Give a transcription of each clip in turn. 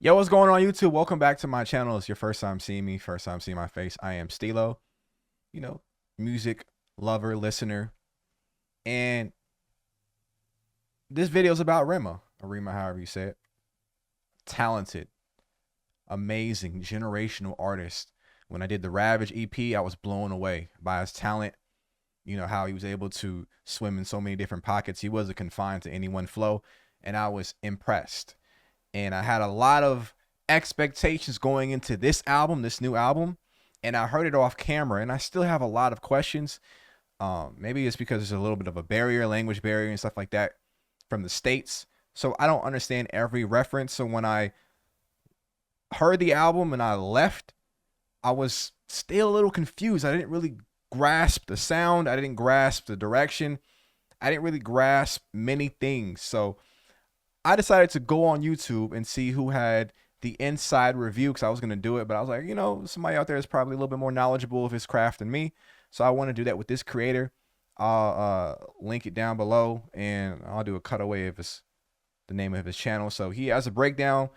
Yo, what's going on YouTube? Welcome back to my channel. It's your first time seeing me, first time seeing my face. I am Stilo, you know, music lover, listener. And this video is about Rema, or Rema, however you say it. Talented, amazing, generational artist. When I did the Ravage EP, I was blown away by his talent. You know, how he was able to swim in so many different pockets. He wasn't confined to any one flow, and I was impressed. And I had a lot of expectations going into this album, this new album, and I heard it off camera, and I still have a lot of questions. Maybe it's because there's a little bit of a barrier, language barrier and stuff like that from the States. So I don't understand every reference. So when I heard the album and I left, I was still a little confused. I didn't really grasp the sound. I didn't grasp the direction. I didn't really grasp many things. So I decided to go on YouTube and see who had the inside review, because I was going to do it, but I was like, you know, somebody out there is probably a little bit more knowledgeable of his craft than me. So I want to do that with this creator. I'll link it down below, and I'll do a cutaway of the name of his channel. So he has a breakdown.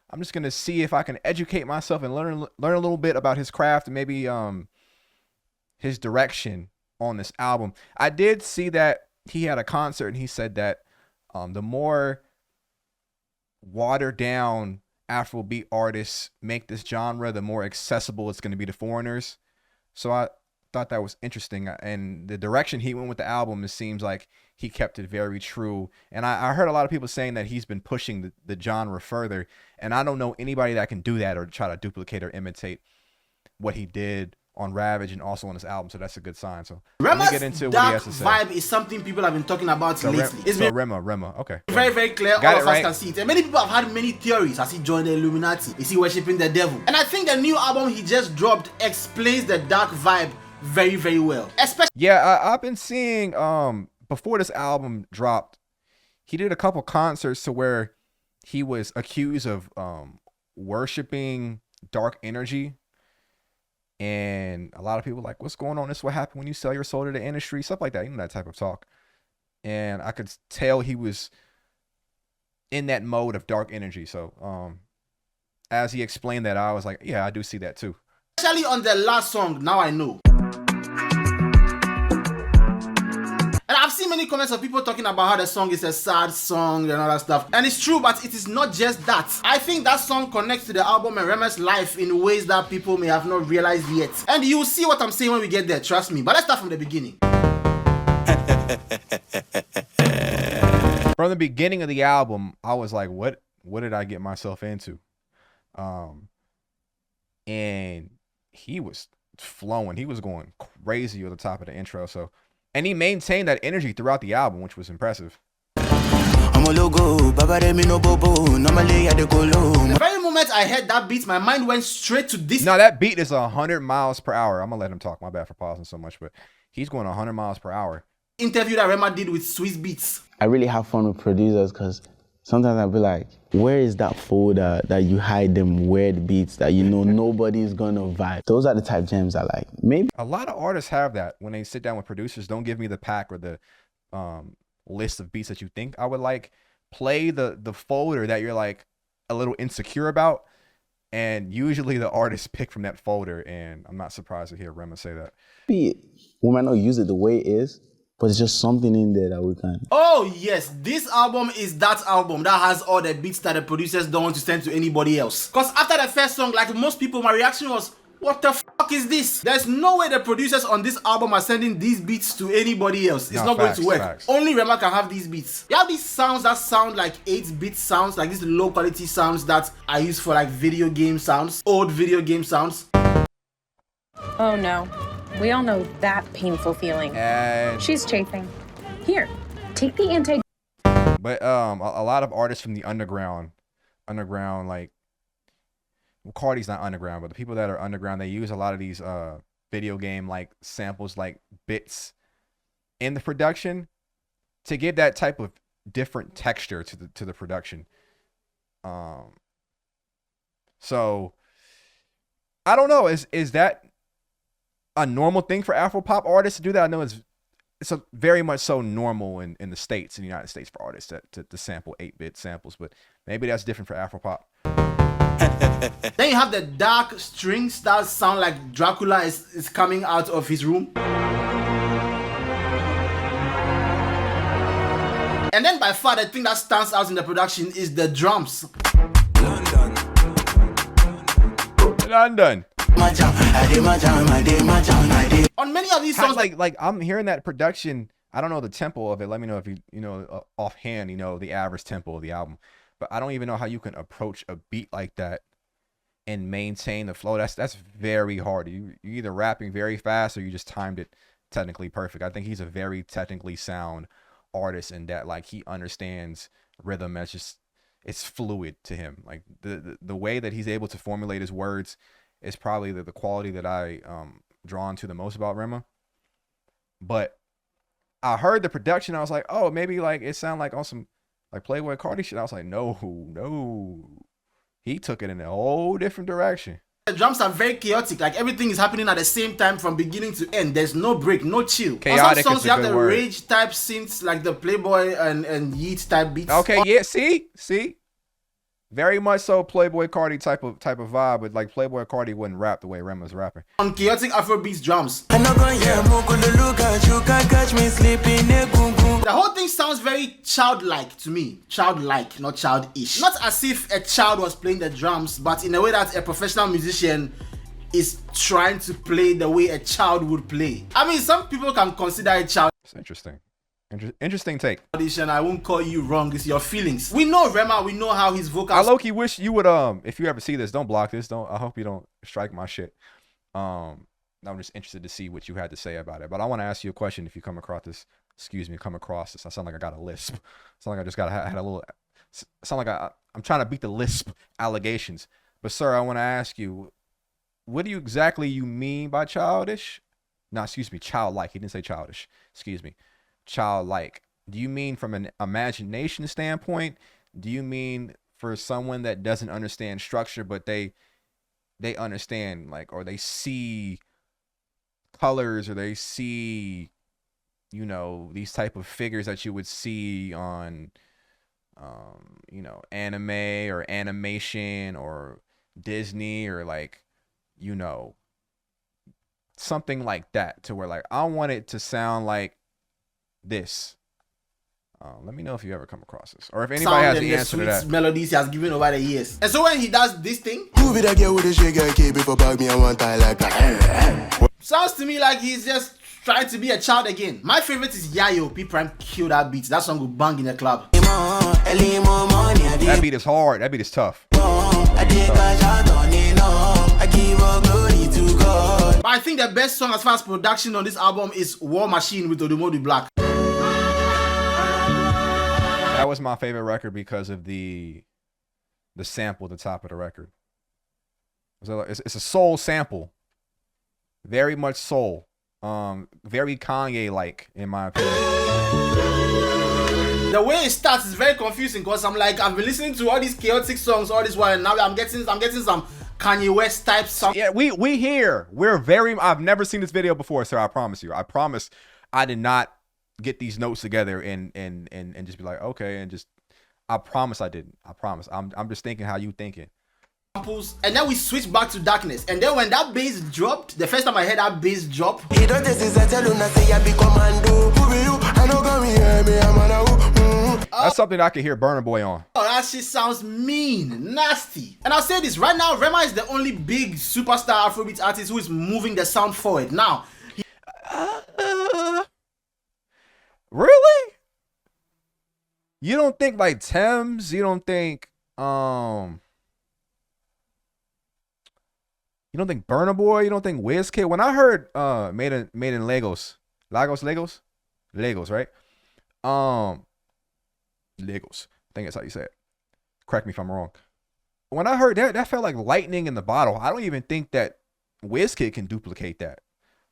I'm just going to see if I can educate myself and learn a little bit about his craft and maybe his direction on this album. I did see that he had a concert, and he said that the more watered down Afrobeat artists make this genre, the more accessible it's going to be to foreigners. So I thought that was interesting, and the direction he went with the album, it seems like he kept it very true. And I heard a lot of people saying that he's been pushing the genre further, and I don't know anybody that can do that or try to duplicate or imitate what he did on Ravage and also on this album. So that's a good sign. So let me Rema's get into what he dark has to say. vibe is something people have been talking about lately. It's been Rema. Okay. very, very clear. Got All it of us right. can see it. And many people have had many theories. Has he joined the Illuminati? Is he worshipping the devil? And I think the new album he just dropped explains the dark vibe very, very well. Especially I've been seeing before this album dropped, he did a couple concerts to where he was accused of worshiping dark energy. And a lot of people were like, what's going on? This is what happened when you sell your soul to the industry, stuff like that, you know, that type of talk. And I could tell he was in that mode of dark energy. So as he explained that, I was like, yeah, I do see that too. on the last song, Now I Know. And I've seen many comments of people talking about how the song is a sad song and all that stuff. And it's true, but it is not just that. I think that song connects to the album and Rema's life in ways that people may have not realized yet. And you will see what I'm saying when we get there, trust me. But let's start from the beginning. From the beginning of the album, I was like, what did I get myself into? And he was flowing. He was going crazy at the top of the intro. And he maintained that energy throughout the album, which was impressive. The very moment I heard that beat, my mind went straight to this. No, that beat is 100 miles per hour. I'm going to let him talk. My bad for pausing so much, but he's going 100 miles per hour. Interview that Rema did with Swiss Beats. I really have fun with producers because sometimes I'll be like, where is that folder that you hide them weird beats that you know nobody's gonna vibe? Those are the type gems I like. Maybe a lot of artists have that when they sit down with producers. Don't give me the pack or the list of beats that you think I would like. Play the folder that you're like a little insecure about, and usually the artists pick from that folder. And I'm not surprised to hear Rema say that. we might not use it the way it is, but it's just something in there that we can. Oh yes, this album is that album that has all the beats that the producers don't want to send to anybody else. Cause after the first song, like most people, my reaction was, what the fuck is this? There's no way the producers on this album are sending these beats to anybody else. It's not facts, going to work. Facts. Only Rema can have these beats. You have these sounds that sound like 8-bit sounds, like these low quality sounds that are used for like video game sounds, old video game sounds. Oh no. We all know that painful feeling. And She's chafing. Here, take the anti. but a lot of artists from the underground, like, well, Cardi's not underground, but the people that are underground, they use a lot of these video game like samples, like bits in the production to give that type of different texture to the production. So I don't know, is that a normal thing for Afro pop artists to do that? I know it's a very much so normal in the States, in the United States, for artists to sample 8-bit samples, but maybe that's different for Afro pop. Then you have the dark strings that sound like Dracula is coming out of his room. And then by far the thing that stands out in the production is the drums. London. On many of these songs, like I'm hearing that production. I don't know the tempo of it. Let me know if you know offhand, the average tempo of the album. But I don't even know how you can approach a beat like that and maintain the flow. That's very hard. You're either rapping very fast or you just timed it technically perfect. I think he's a very technically sound artist in that, like, he understands rhythm as just, it's fluid to him. Like the way that he's able to formulate his words is probably the quality that I drawn to the most about Rema. But I heard the production, I was like, oh, maybe like it sounded like on some like Playboy Cardi shit. I was like, no, he took it in a whole different direction. The drums are very chaotic. Like everything is happening at the same time from beginning to end. There's no break, no chill. Chaotic. On some songs you have the word. rage type synths, like the Playboy and Yeats type beats. Okay, yeah, see, very much so Playboy Cardi type of vibe, but like Playboy Cardi wouldn't rap the way Rema's rapping. On chaotic Afrobeats drums. The whole thing sounds very childlike to me. Childlike, not childish. Not as if a child was playing the drums, but in a way that a professional musician is trying to play the way a child would play. I mean, some people can consider it childish. It's interesting. Interesting take. And I won't call you wrong. It's your feelings. We know Rema. We know how his vocals. I low-key wish you would if you ever see this, don't block this. I hope you don't strike my shit. I'm just interested to see what you had to say about it. But I want to ask you a question. If you come across this, I sound like I got a lisp. I sound like I just had a little. Sound like I'm trying to beat the lisp allegations. But sir, I want to ask you, what do you exactly mean by childish? No, excuse me, childlike. He didn't say childish. Excuse me. Childlike. Do you mean from an imagination standpoint? Do you mean for someone that doesn't understand structure, but they understand, like, or they see colors, or they see, these type of figures that you would see on anime or animation or Disney, or like, something like that, to where like I want it to sound like this. Let me know if you ever come across this, or if anybody has the answer to that. Melodies he has given over the years. And so when he does this thing, sounds to me like he's just trying to be a child again. My favorite is Yayo. P Prime kill that beat. That song will bang in the club. That beat is hard. That beat is tough. But I think the best song as far as production on this album is War Machine with Odumodu Black. That was my favorite record because of the sample at the top of the record. So it's a soul sample, very much soul, very Kanye-like in my opinion. The way it starts is very confusing because I'm like, I've been listening to all these chaotic songs all this while, and now I'm getting some Kanye West type song. Yeah, we here. I've never seen this video before, sir. I promise you. I promise I did not get these notes together and just be like, okay, and just, I promise I didn't. I promise. I'm just thinking how you thinking. And then we switch back to darkness. And then when that bass dropped, the first time I heard that bass drop, that's something I can hear Burna Boy on. Oh, that shit sounds mean, nasty. And I'll say this right now, Rema is the only big superstar Afrobeat artist who is moving the sound forward. Now, really? You don't think like Thames? You don't think you don't think Burna Boy? You don't think Wizkid? When I heard made in Lagos, right? Lagos. I think that's how you say it. Correct me if I'm wrong. When I heard that felt like lightning in the bottle. I don't even think that Wizkid can duplicate that.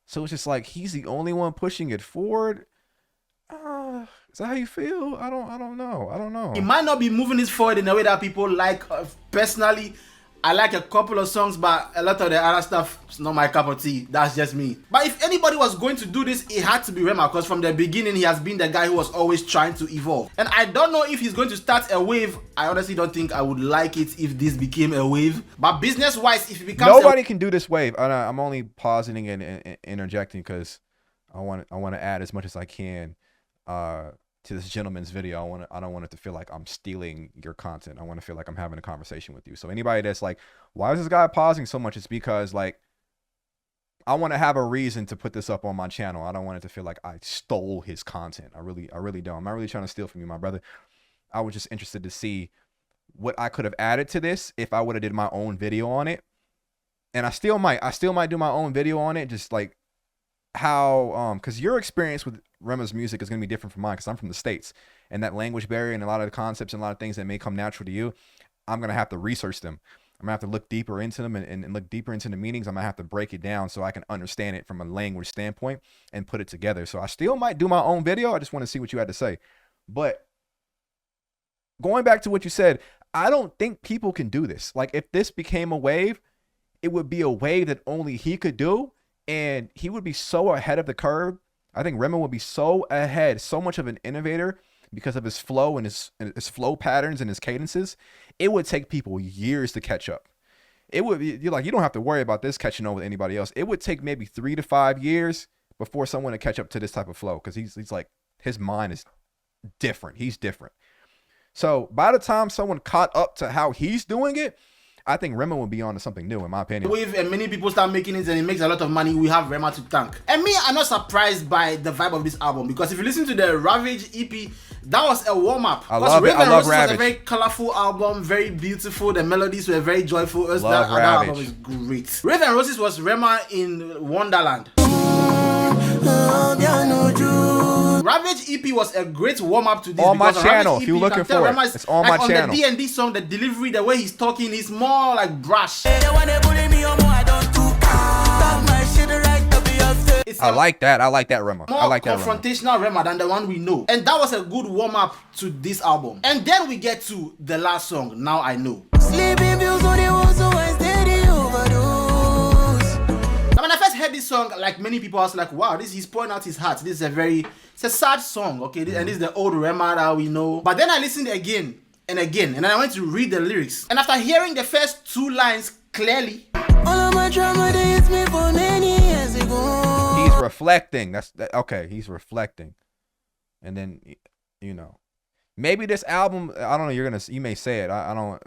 So it's just like he's the only one pushing it forward. Is that how you feel? I don't know. He might not be moving this forward in a way that people like. Personally, I like a couple of songs, but a lot of the other stuff is not my cup of tea. That's just me. But if anybody was going to do this, it had to be Rema, because from the beginning he has been the guy who was always trying to evolve. And I don't know if he's going to start a wave. I honestly don't think I would like it if this became a wave. But business-wise, if it becomes nobody can do this wave. I'm only pausing and interjecting because I want to add as much as I can to this gentleman's video. I don't want it to feel like I'm stealing your content. I want to feel like I'm having a conversation with you. So anybody that's like, why is this guy pausing so much? It's because like I want to have a reason to put this up on my channel. I don't want it to feel like I stole his content. I really don't. I'm not really trying to steal from you, my brother. I was just interested to see what I could have added to this if I would have did my own video on it. And I still might do my own video on it, just like how because your experience with Rema's music is going to be different from mine, because I'm from the States, and that language barrier and a lot of the concepts and a lot of things that may come natural to you, I'm going to have to research them. I'm going to have to look deeper into them and look deeper into the meanings. I'm going to have to break it down so I can understand it from a language standpoint and put it together. So I still might do my own video. I just want to see what you had to say. But going back to what you said, I don't think people can do this. Like if this became a wave, it would be a wave that only he could do, and he would be so ahead of the curve. I think Rema would be so ahead, so much of an innovator because of his flow and his flow patterns and his cadences. It would take people years to catch up. It would be, you're like, you don't have to worry about this catching up with anybody else. It would take maybe 3 to 5 years before someone would catch up to this type of flow, because he's like, his mind is different. He's different. So by the time someone caught up to how he's doing it, I think Rema will be on to something new, in my opinion. Wave and many people start making it and it makes a lot of money, we have Rema to thank. And me, I'm not surprised by the vibe of this album, because if you listen to the Ravage EP, that was a warm-up. I love it. I love Ravage. It was a very colorful album, very beautiful. The melodies were very joyful. That album is great. Rave and Roses was Rema in Wonderland. Ravage EP was a great warm-up to this. On my channel, if you're looking for it, it's on my channel. On the D&D song, the delivery, the way he's talking, he's more like brash. I like that. I like that Rema. I like that confrontational Rema than the one we know. And that was a good warm-up to this album. And then we get to the last song, Now I Know. Sleeping pills on the wall, so I steady overdose. Now, when I first heard this song, like many people, I was like, wow, he's pouring out his heart. This is it's a sad song, okay? And this is the old Rema that we know. But then I listened again and again, and then I went to read the lyrics. And after hearing the first 2 lines clearly, all of my drama they hit me for many years ago. He's reflecting. Okay, he's reflecting. And then, you know, maybe this album, I don't know, you may say it. I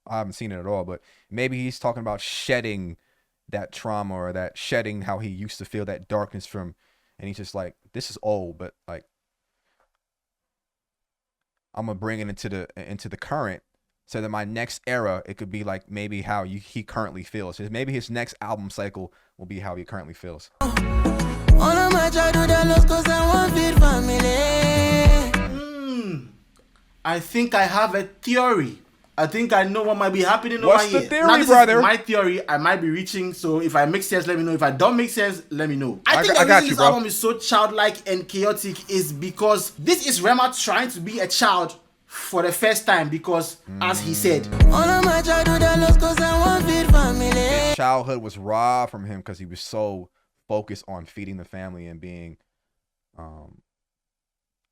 haven't seen it at all, but maybe he's talking about shedding that trauma, or that shedding how he used to feel that darkness from, and he's just like, this is old, but like I'm gonna bring it into the current, so that my next era, it could be like maybe how he currently feels. Maybe his next album cycle will be how he currently feels. All of my childhood I lost 'cause I want big family. I think I have a theory. I think I know what might be happening over here. What's the theory, brother? Is my theory. I might be reaching, so if I make sense, let me know. If I don't make sense, let me know. I think the reason this album is so childlike and chaotic is because this is Rema trying to be a child for the first time, because as he said, all of my childhood I lost 'cause I want big family. His childhood was robbed from him because he was so focused on feeding the family and being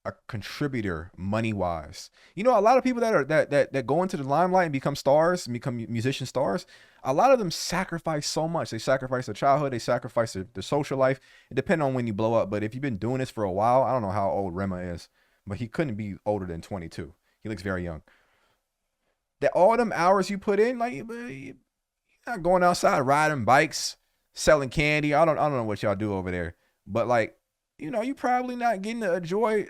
a contributor money-wise. You know, a lot of people that go into the limelight and become stars and become musician stars, a lot of them sacrifice so much. They sacrifice their childhood, they sacrifice their social life. It depends on when you blow up, but if you've been doing this for a while, I don't know how old Rema is, but he couldn't be older than 22. He looks very young. That all them hours you put in, like, you're not going outside riding bikes, selling candy. I don't know what y'all do over there, but like, you know, you probably not getting to enjoy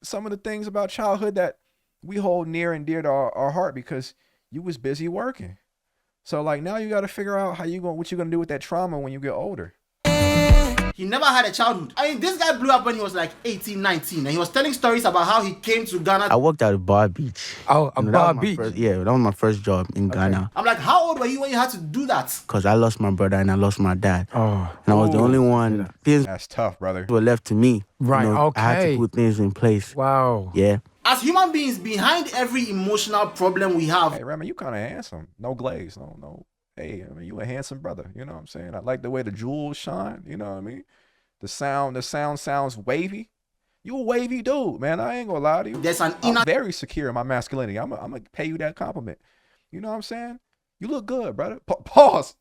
some of the things about childhood that we hold near and dear to our heart, because you was busy working. So like, now you got to figure out what you're going to do with that trauma when you get older. He never had a childhood. I mean, this guy blew up when he was like 18, 19, and he was telling stories about how he came to Ghana. I worked at a bar beach. Oh, a bar beach? That was my first job in Ghana. I'm like, how old were you when you had to do that? Because I lost my brother and I lost my dad. And I was the only one. Things That's tough, brother. were left to me. Right, okay. I had to put things in place. Wow. Yeah. As human beings, behind every emotional problem we have, Hey, Rema, you kind of handsome. No glaze. No hey, I mean, you a handsome brother. You know what I'm saying? I like the way the jewels shine. You know what I mean? The sound sounds wavy. You a wavy dude, man. I ain't gonna lie to you. There's an I'm inner very secure in my masculinity. I'm gonna pay you that compliment. You know what I'm saying? You look good, brother. Pause.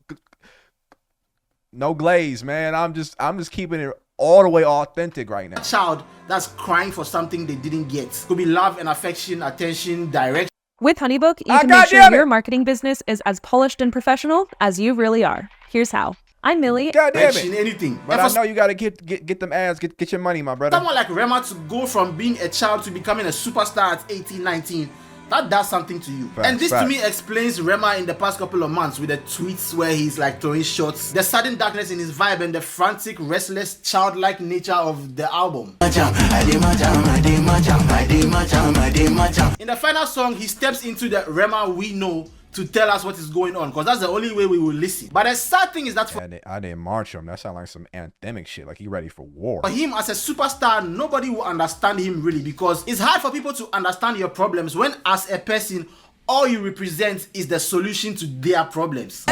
No glaze, man. I'm just keeping it all the way authentic right now. child that's crying for something they didn't get. Could be love and affection, attention, direction. With HoneyBook, you Ah, can make sure goddamn it! your marketing business is as polished and professional as you really are. Here's how. I'm Millie. God damn Direction, it. anything. But And I for know you gotta get them ads, get your money, my brother. someone like Rema to go from being a child to becoming a superstar at 18, 19, that does something to you. Facts, and this facts. to me explains Rema in the past couple of months with the tweets where he's like throwing shots, the sudden darkness in his vibe, and the frantic, restless, childlike nature of the album. In the final song, he steps into the Rema we know to tell us what is going on, because that's the only way we will listen. But the sad thing is that for I didn't march him. That sound like some anthemic shit. Like he ready for war. him as a superstar, nobody will understand him really, because it's hard for people to understand your problems when as a person all you represent is the solution to their problems.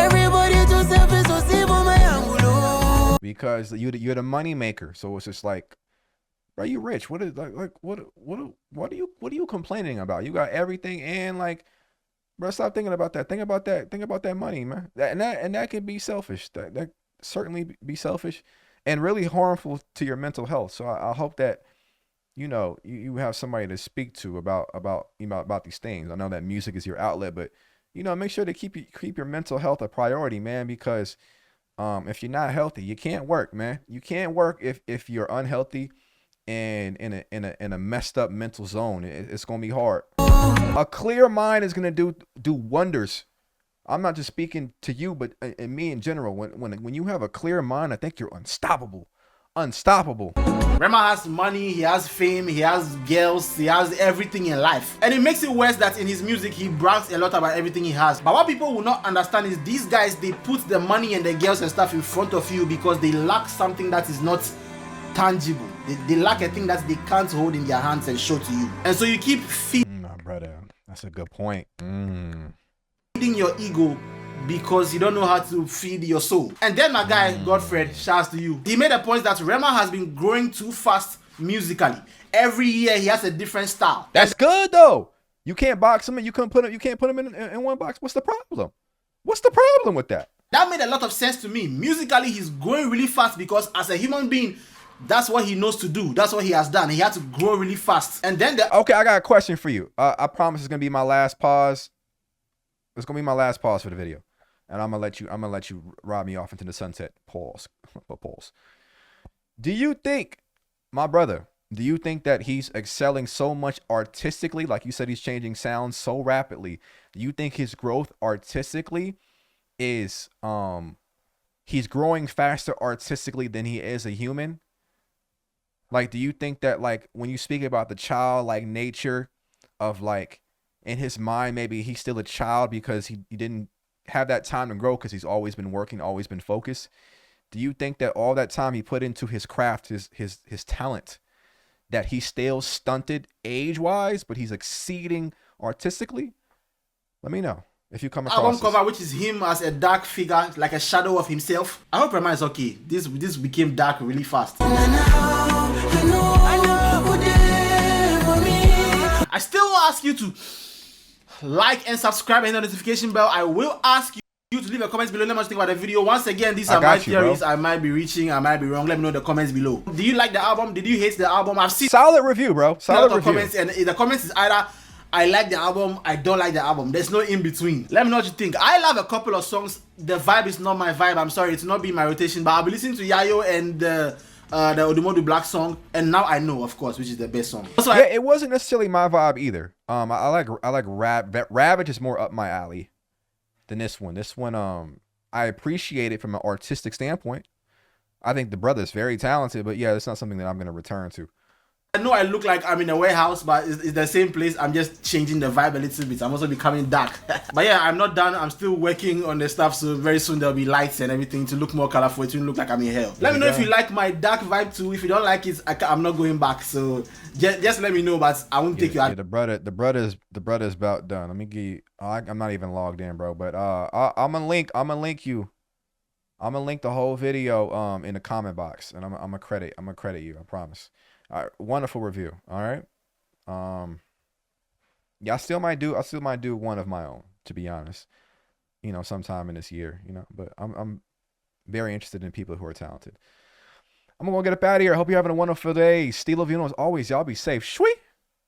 Because you're the money maker. So it's just like, bro, you rich. What is what are you complaining about? You got everything, and like, bro, stop thinking about that. Think about that money, man. That can be selfish. That certainly be selfish and really harmful to your mental health. So I hope that you have somebody to speak to about these things. I know that music is your outlet, but make sure to keep your mental health a priority, man, because if you're not healthy, you can't work, man. You can't work if you're unhealthy and in a messed up mental zone. It's gonna be hard. A clear mind is gonna do wonders. I'm not just speaking to you, but in me in general. When you have a clear mind, I think you're unstoppable. Rema has money, he has fame, he has girls, he has everything in life. And it makes it worse that in his music, he brags a lot about everything he has. But what people will not understand is these guys, they put the money and the girls and stuff in front of you because they lack something that is not tangible. They lack a thing that they can't hold in their hands and show to you. And so you keep feeding My brother, that's a good point. your ego because you don't know how to feed your soul. And then my guy, Godfred, shouts to you. He made a point that Rema has been growing too fast musically. Every year he has a different style. That's good though. You can't box him, and you can't put him in one box. What's the problem? What's the problem with that? That made a lot of sense to me. Musically, he's growing really fast because as a human being, that's what he knows to do. That's what he has done. He had to grow really fast. And then Okay, I got a question for you. I promise it's gonna be my last pause. It's gonna be my last pause for the video, and I'm gonna let you ride me off into the sunset. Pause. Do you think, my brother? Do you think that he's excelling so much artistically? Like you said, he's changing sounds so rapidly. Do you think his growth artistically is he's growing faster artistically than he is a human? Like, do you think that, like, when you speak about the childlike nature of, like, in his mind, maybe he's still a child because he didn't have that time to grow because he's always been working, always been focused? Do you think that all that time he put into his craft, his talent, that he's still stunted age-wise, but he's exceeding artistically? Let me know if you come across album this. cover, which is him as a dark figure, like a shadow of himself. I hope Rema is okay. This became dark really fast. I still will ask you to like and subscribe and hit the notification bell. I will ask you to leave a comment below. Let me think about the video. Once again, these are my theories. Bro. I might be reaching, I might be wrong. Let me know in the comments below. Do you like the album? Did you hate the album? I've seen solid review, bro. Solid review. Comments, and the comments is either I like the album, I don't like the album. There's no in between. Let me know what you think. I love a couple of songs. The vibe is not my vibe. I'm sorry, it's not been my rotation. But I'll be listening to Yayo and the Odumodu Black song, and now I know, of course, which is the best song. Yeah, it wasn't necessarily my vibe either. I like Ravage is more up my alley than this one. This one, I appreciate it from an artistic standpoint. I think the brother is very talented, but yeah, it's not something that I'm gonna return to. I know I look like I'm in a warehouse, but it's the same place. I'm just changing the vibe a little bit. I'm also becoming dark. But yeah, I'm not done. I'm still working on the stuff. So very soon there'll be lights and everything to look more colorful. It will look like I'm in hell. Let me know if you like my dark vibe too. If you don't like it, I'm not going back. So just let me know. But I won't take you out. The brother is about done. Let me give you. I'm not even logged in, bro. But I'm gonna link you. I'm gonna link the whole video in the comment box, and I'm gonna credit you. I promise. All right, wonderful review. All right. Yeah, I still might do one of my own, to be honest. You know, sometime in this year. You know, but I'm very interested in people who are talented. I'm gonna go get up out of here. I hope you're having a wonderful day. Steve Lovino, as always, y'all be safe. Shwee.